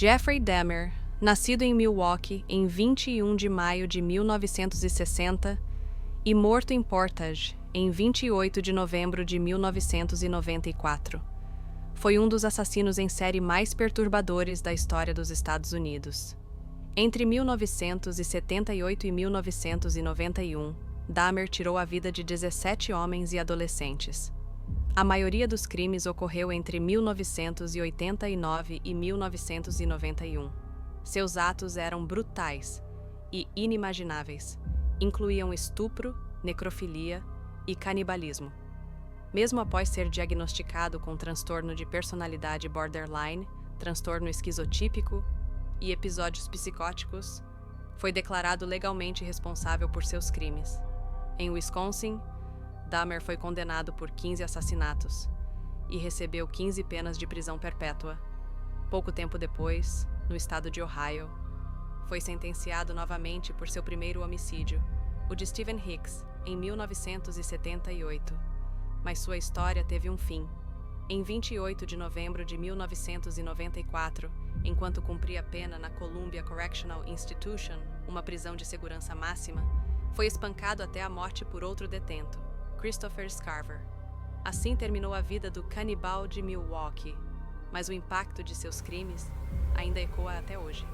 Jeffrey Dahmer, nascido em Milwaukee em 21 de maio de 1960 e morto em Portage em 28 de novembro de 1994, foi um dos assassinos em série mais perturbadores da história dos Estados Unidos. Entre 1978 e 1991, Dahmer tirou a vida de 17 homens e adolescentes. A maioria dos crimes ocorreu entre 1989 e 1991. Seus atos eram brutais e inimagináveis. Incluíam estupro, necrofilia e canibalismo. Mesmo após ser diagnosticado com transtorno de personalidade borderline, transtorno esquizotípico e episódios psicóticos, foi declarado legalmente responsável por seus crimes. Em Wisconsin, Dahmer foi condenado por 15 assassinatos e recebeu 15 penas de prisão perpétua. Pouco tempo depois, no estado de Ohio, foi sentenciado novamente por seu primeiro homicídio, o de Stephen Hicks, em 1978. Mas sua história teve um fim. Em 28 de novembro de 1994, enquanto cumpria pena na Columbia Correctional Institution, uma prisão de segurança máxima, foi espancado até a morte por outro detento, Christopher Scarver. Assim terminou a vida do canibal de Milwaukee, mas o impacto de seus crimes ainda ecoa até hoje.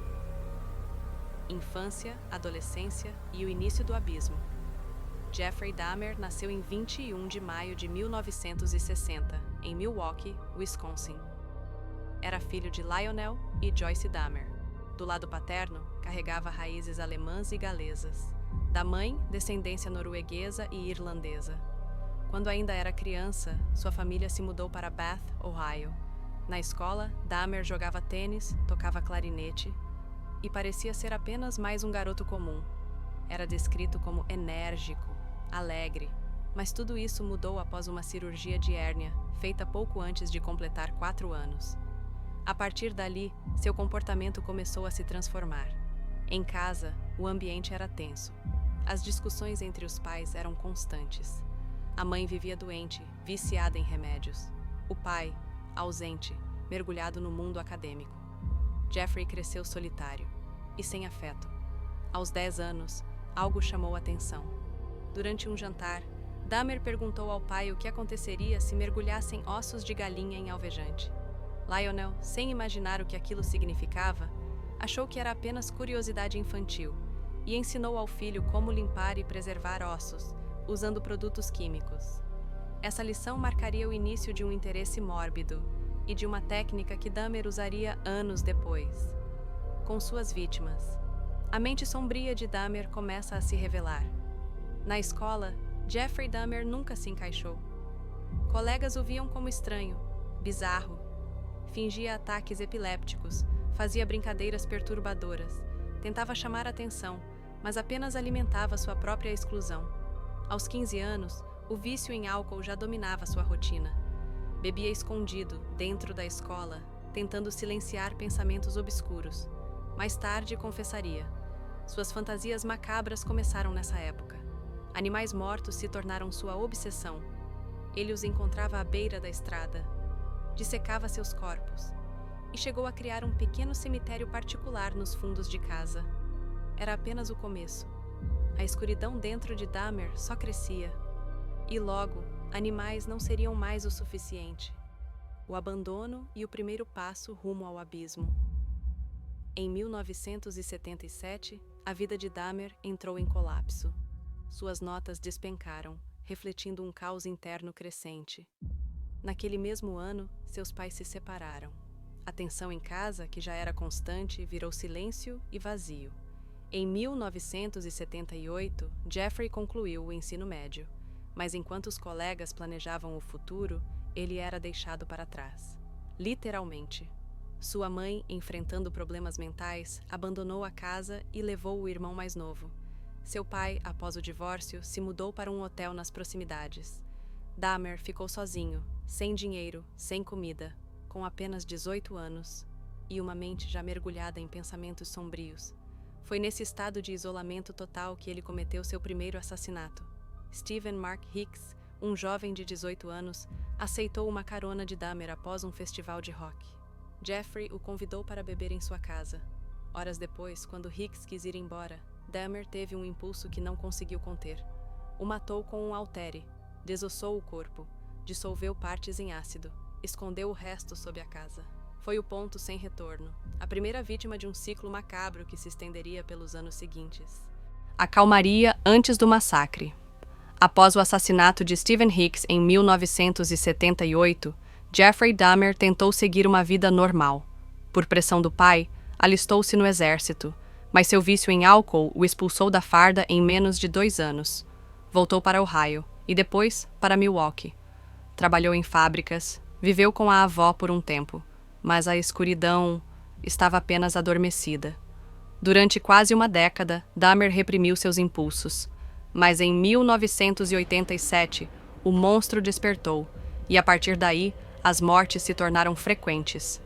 Infância, adolescência e o início do abismo. Jeffrey Dahmer nasceu em 21 de maio de 1960, em Milwaukee, Wisconsin. Era filho de Lionel e Joyce Dahmer. Do lado paterno, carregava raízes alemãs e galesas. Da mãe, descendência norueguesa e irlandesa. Quando ainda era criança, sua família se mudou para Bath, Ohio. Na escola, Dahmer jogava tênis, tocava clarinete e parecia ser apenas mais um garoto comum. Era descrito como enérgico, alegre, mas tudo isso mudou após uma cirurgia de hérnia, feita pouco antes de completar 4 anos. A partir dali, seu comportamento começou a se transformar. Em casa, o ambiente era tenso. As discussões entre os pais eram constantes. A mãe vivia doente, viciada em remédios. O pai, ausente, mergulhado no mundo acadêmico. Jeffrey cresceu solitário e sem afeto. Aos 10 anos, algo chamou a atenção. Durante um jantar, Dahmer perguntou ao pai o que aconteceria se mergulhassem ossos de galinha em alvejante. Lionel, sem imaginar o que aquilo significava, achou que era apenas curiosidade infantil e ensinou ao filho como limpar e preservar ossos, usando produtos químicos. Essa lição marcaria o início de um interesse mórbido e de uma técnica que Dahmer usaria anos depois. Com suas vítimas, a mente sombria de Dahmer começa a se revelar. Na escola, Jeffrey Dahmer nunca se encaixou. Colegas o viam como estranho, bizarro. Fingia ataques epilépticos, fazia brincadeiras perturbadoras, tentava chamar atenção, mas apenas alimentava sua própria exclusão. Aos 15 anos, o vício em álcool já dominava sua rotina. Bebia escondido, dentro da escola, tentando silenciar pensamentos obscuros. Mais tarde, confessaria. Suas fantasias macabras começaram nessa época. Animais mortos se tornaram sua obsessão. Ele os encontrava à beira da estrada, dissecava seus corpos e chegou a criar um pequeno cemitério particular nos fundos de casa. Era apenas o começo. A escuridão dentro de Dahmer só crescia. E logo, animais não seriam mais o suficiente. O abandono e o primeiro passo rumo ao abismo. Em 1977, a vida de Dahmer entrou em colapso. Suas notas despencaram, refletindo um caos interno crescente. Naquele mesmo ano, seus pais se separaram. A tensão em casa, que já era constante, virou silêncio e vazio. Em 1978, Jeffrey concluiu o ensino médio, mas enquanto os colegas planejavam o futuro, ele era deixado para trás. Literalmente. Sua mãe, enfrentando problemas mentais, abandonou a casa e levou o irmão mais novo. Seu pai, após o divórcio, se mudou para um hotel nas proximidades. Dahmer ficou sozinho, sem dinheiro, sem comida, com apenas 18 anos e uma mente já mergulhada em pensamentos sombrios. Foi nesse estado de isolamento total que ele cometeu seu primeiro assassinato. Stephen Mark Hicks, um jovem de 18 anos, aceitou uma carona de Dahmer após um festival de rock. Jeffrey o convidou para beber em sua casa. Horas depois, quando Hicks quis ir embora, Dahmer teve um impulso que não conseguiu conter. O matou com um haltere, desossou o corpo, dissolveu partes em ácido, escondeu o resto sob a casa. Foi o ponto sem retorno, a primeira vítima de um ciclo macabro que se estenderia pelos anos seguintes. A calmaria antes do massacre. Após o assassinato de Stephen Hicks em 1978, Jeffrey Dahmer tentou seguir uma vida normal. Por pressão do pai, alistou-se no exército, mas seu vício em álcool o expulsou da farda em menos de 2 anos. Voltou para Ohio e depois para Milwaukee. Trabalhou em fábricas, viveu com a avó por um tempo, mas a escuridão estava apenas adormecida. Durante quase uma década, Dahmer reprimiu seus impulsos, mas em 1987 o monstro despertou e a partir daí as mortes se tornaram frequentes.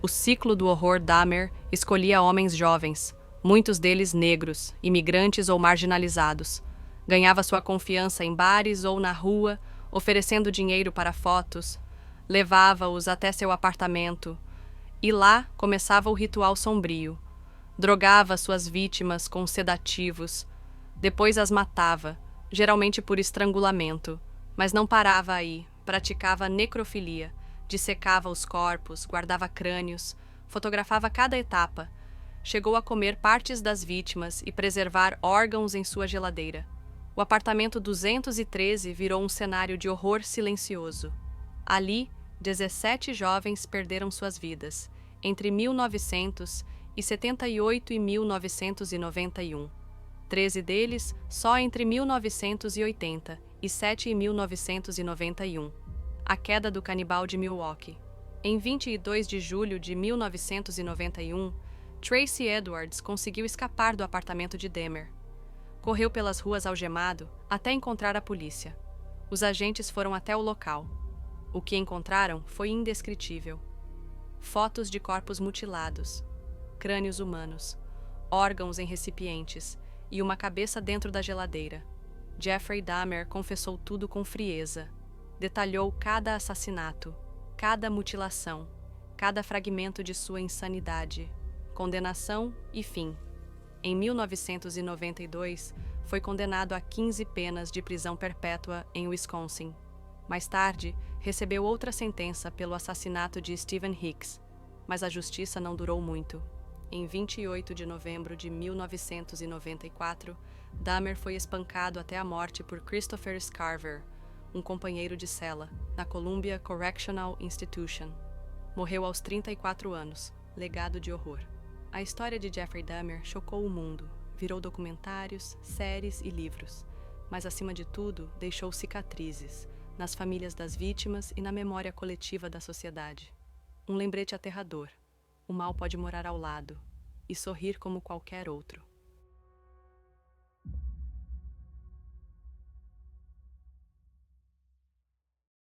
O ciclo do horror Dahmer escolhia homens jovens, muitos deles negros, imigrantes ou marginalizados. Ganhava sua confiança em bares ou na rua, oferecendo dinheiro para fotos. Levava-os até seu apartamento e lá começava o ritual sombrio. Drogava suas vítimas com sedativos. Depois as matava, geralmente por estrangulamento. Mas não parava aí, praticava necrofilia. Dissecava os corpos, guardava crânios, fotografava cada etapa. Chegou a comer partes das vítimas e preservar órgãos em sua geladeira. O apartamento 213 virou um cenário de horror silencioso. Ali, 17 jovens perderam suas vidas, entre 1978 e 1991. 13 deles só entre 1980 e 7 em 1991. A queda do canibal de Milwaukee. Em 22 de julho de 1991, Tracy Edwards conseguiu escapar do apartamento de Dahmer. Correu pelas ruas algemado até encontrar a polícia. Os agentes foram até o local. O que encontraram foi indescritível. Fotos de corpos mutilados, crânios humanos, órgãos em recipientes e uma cabeça dentro da geladeira. Jeffrey Dahmer confessou tudo com frieza. Detalhou cada assassinato, cada mutilação, cada fragmento de sua insanidade, condenação e fim. Em 1992, foi condenado a 15 penas de prisão perpétua em Wisconsin. Mais tarde, recebeu outra sentença pelo assassinato de Stephen Hicks, mas a justiça não durou muito. Em 28 de novembro de 1994, Dahmer foi espancado até a morte por Christopher Scarver, um companheiro de cela, na Columbia Correctional Institution. Morreu aos 34 anos, legado de horror. A história de Jeffrey Dahmer chocou o mundo, virou documentários, séries e livros, mas acima de tudo deixou cicatrizes, nas famílias das vítimas e na memória coletiva da sociedade. Um lembrete aterrador: o mal pode morar ao lado e sorrir como qualquer outro.